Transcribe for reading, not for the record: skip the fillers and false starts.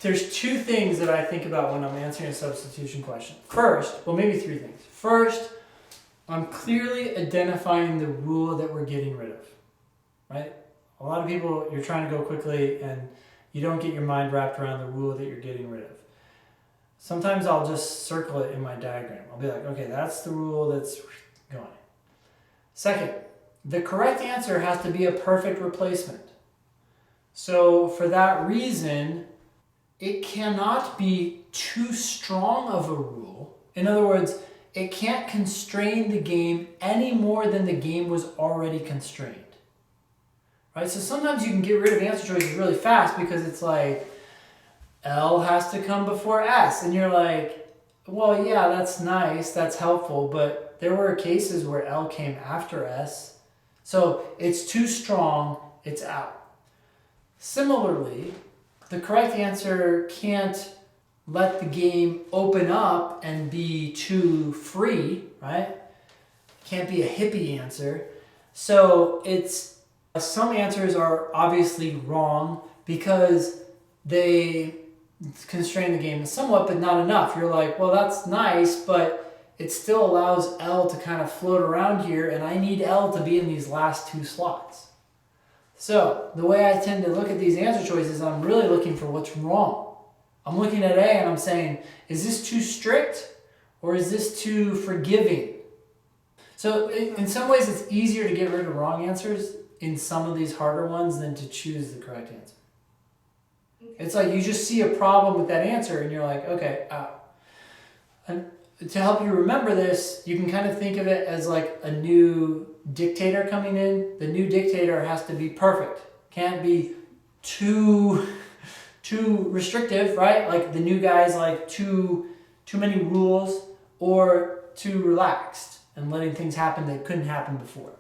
There's two things that I think about when I'm answering a substitution question. First, well, maybe three things. First, I'm clearly identifying the rule that we're getting rid of, right? A lot of people, you're trying to go quickly and you don't get your mind wrapped around the rule that you're getting rid of. Sometimes I'll just circle it in my diagram. I'll be like, okay, that's the rule that's going. Second, the correct answer has to be a perfect replacement. So for that reason, it cannot be too strong of a rule. In other words, it can't constrain the game any more than the game was already constrained. Right? So sometimes you can get rid of answer choices really fast because it's like L has to come before S. And you're like, well, yeah, that's nice, that's helpful, but there were cases where L came after S. So it's too strong, it's out. Similarly, the correct answer can't let the game open up and be too free, right? Can't be a hippie answer. So it's some answers are obviously wrong because they constrain the game somewhat, but not enough. You're like, well, that's nice, but it still allows L to kind of float around here, and I need L to be in these last two slots. So the way I tend to look at these answer choices, I'm really looking for what's wrong. I'm looking at A and I'm saying, is this too strict or is this too forgiving? So in some ways it's easier to get rid of wrong answers in some of these harder ones than to choose the correct answer. Okay. It's like you just see a problem with that answer and you're like, okay, and to help you remember this, you can kind of think of it as like a new dictator coming in. The new dictator has to be perfect. Can't be too restrictive, right? Like the new guy's like too many rules, or too relaxed and letting things happen that couldn't happen before.